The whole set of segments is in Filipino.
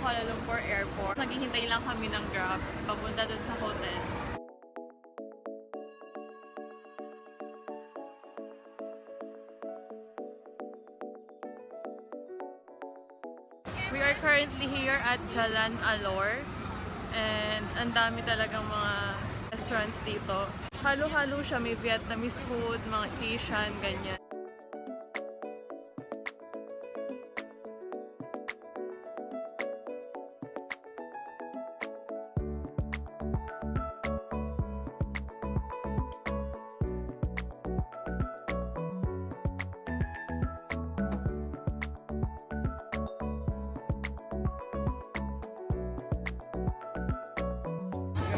Kuala Lumpur Airport. Naghihintay lang kami ng Grab papunta dun sa hotel. We are currently here at Jalan Alor and ang dami talagang mga restaurants dito. Halo-halo siya, may Vietnamese food, mga Asian, ganyan.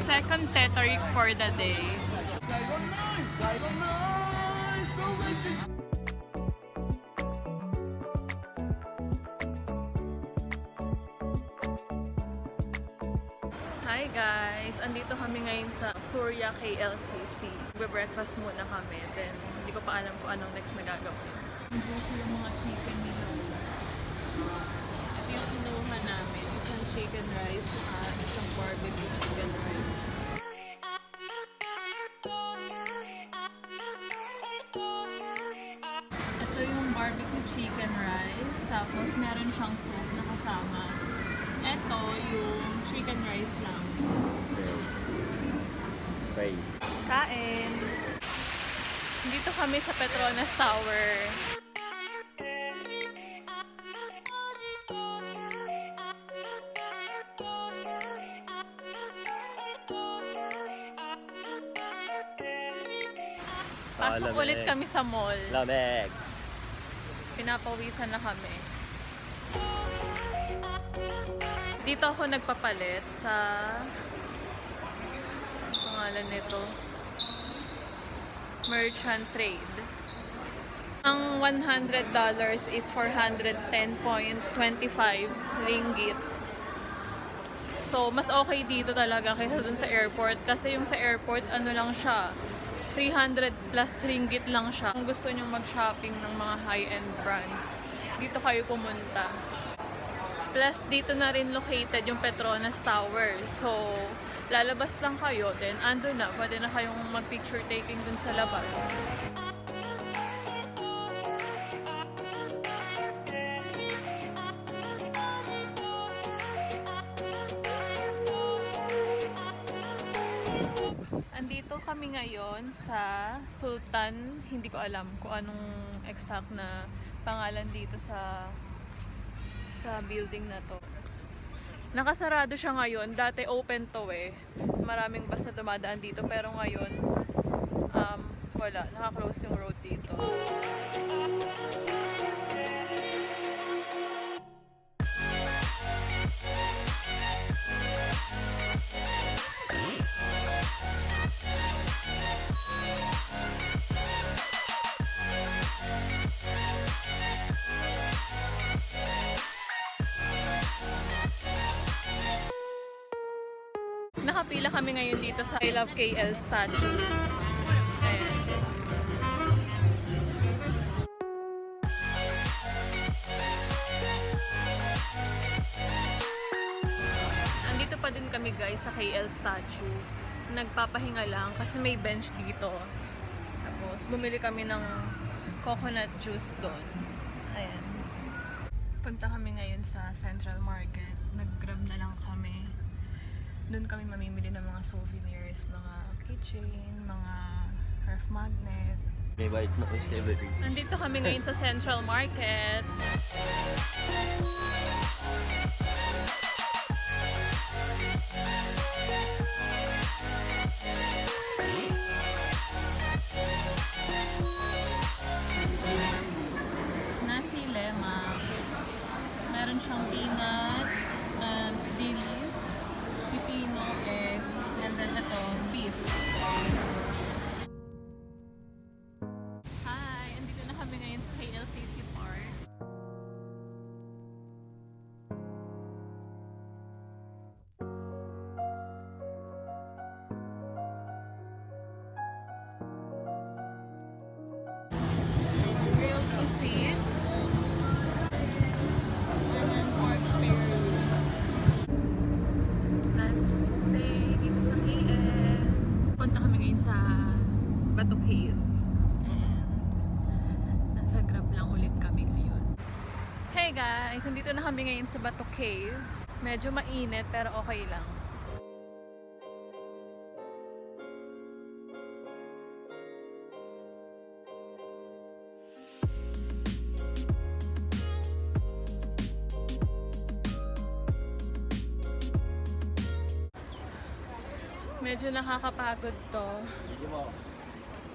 Second teteric for the day. Hi guys! Andito kami ngayon sa Surya KLCC. Magbe-breakfast muna kami. Then, hindi ko pa alam kung anong next na gagawin. Buko yung mga chicken nila. Ito yung kinuha namin. Isang chicken rice at isang barbecue chicken rice. Ito yung barbecue chicken rice. Tapos meron siyang soup na kasama. Ito yung chicken rice lang. Okay. Kain! Dito kami sa Petronas Tower. Pasok ulit kami sa mall. Lamig. Pinapawisan na kami. Dito ako nagpapalit sa pangalan nito, Merchant Trade. Ang $100 is 410.25 ringgit. So, mas okay dito talaga kaysa dun sa airport. Kasi yung sa airport, ano lang siya, 300 plus ringgit lang siya. Kung gusto nyo mag-shopping ng mga high-end brands, dito kayo pumunta. Plus, dito na rin located yung Petronas Tower. So, lalabas lang kayo, then ando na, pwede na kayong mag-picture taking dun sa labas. Andito kami ngayon sa Sultan, hindi ko alam kung anong exact na pangalan dito sa building na to. Nakasarado siya ngayon. Dati open to eh. Maraming bus na dumadaan dito. Pero ngayon, wala. Naka-close yung road dito. Nakapila kami ngayon dito sa I Love KL statue. Ayan. Andito pa din kami guys sa KL statue. Nagpapahinga lang kasi may bench dito. Tapos bumili kami ng coconut juice doon. Ayan. Punta kami ngayon sa Central Market. Nag-grab na lang kami. Doon kami mamimili ng mga souvenirs, mga keychain, mga ref magnet. May bite na is everything. Nandito kami ngayon sa Central Market. Nasi lemak. Meron siyang peanut and dilis. Pipino, egg, and then ito, beef. Hi! Andito na kami ngayon sa KLCC Park. Hi guys! Nandito na kami ngayon sa Bato Cave. Medyo mainit pero okay lang. Medyo nakakapagod to.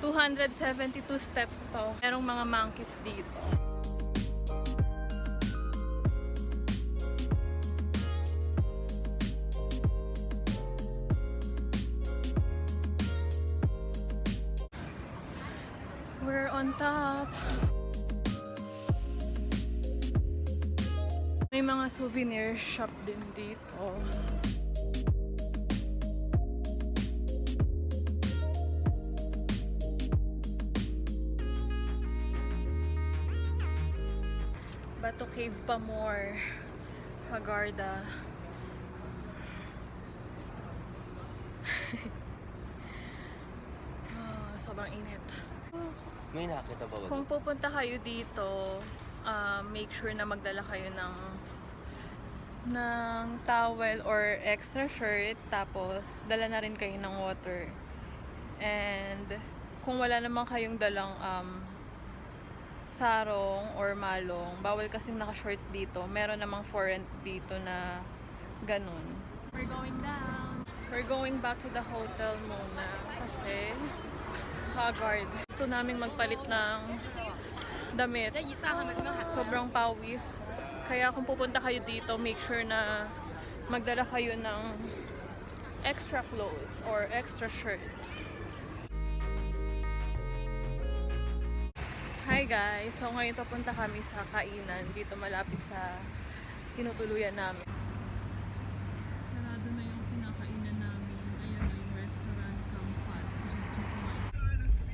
272 steps to. Merong mga monkeys dito. We're on top. May mga souvenir shop din dito. Bato Cave pa more. Hagarda. Sobrang init. May nakita ba ba? Kung pupunta kayo dito, make sure na magdala kayo ng towel or extra shirt, tapos dala na rin kayo ng water. And kung wala naman kayong dalang sarong or malong, bawal kasing naka-shorts dito. Meron namang for rent dito na ganun. We're going down. We're going back to the hotel muna kasi haggard. Gusto namin magpalit ng damit. Sobrang pawis. Kaya kung pupunta kayo dito, make sure na magdala kayo ng extra clothes or extra shirt. Hi guys! So ngayon papunta kami sa kainan dito malapit sa tinutuluyan namin. Sarado na yung pinakainan namin. Ayan na yung restaurant Kampat.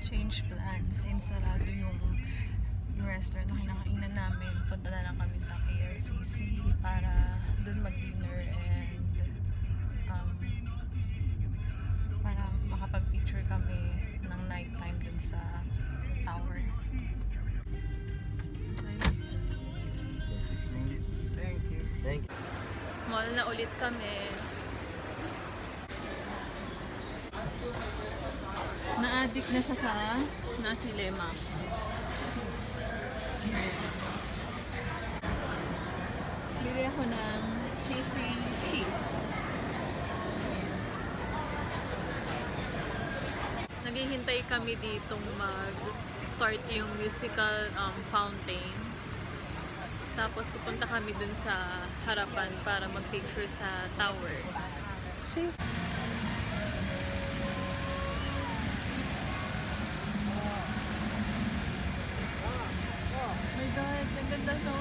Change plans since sarado yung restaurant na kinakainan namin. Punta na lang kami sa KLCC para dun mag-dinner and para makapag-picture kami ng nighttime dun sa tower. Thank you. Thank you. Mall na ulit kami. Na-addict na siya sa nasi lemak. Bili ako ng cheesy cheese. Naghihintay kami ditong mag-start yung musical fountain. Tapos pupunta kami dun sa harapan para mag-picture sa tower. See? Oh my God, ang ganda no?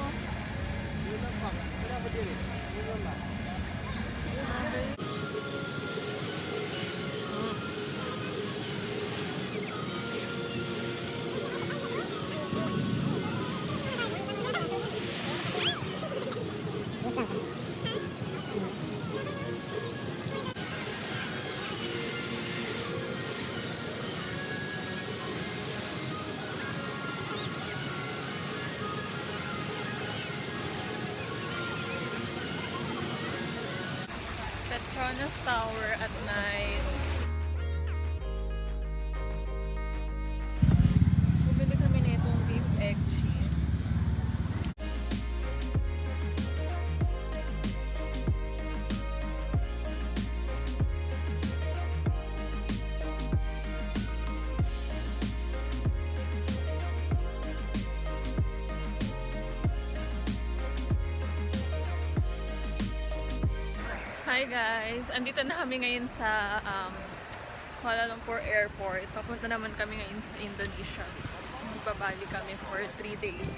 Petronas Tower at night. Bumili kami na itong beef egg cheese. Hi guys! Andito na kami ngayon sa Kuala Lumpur Airport. Papunta naman kami ngayon sa Indonesia. Magbabali kami for 3 days.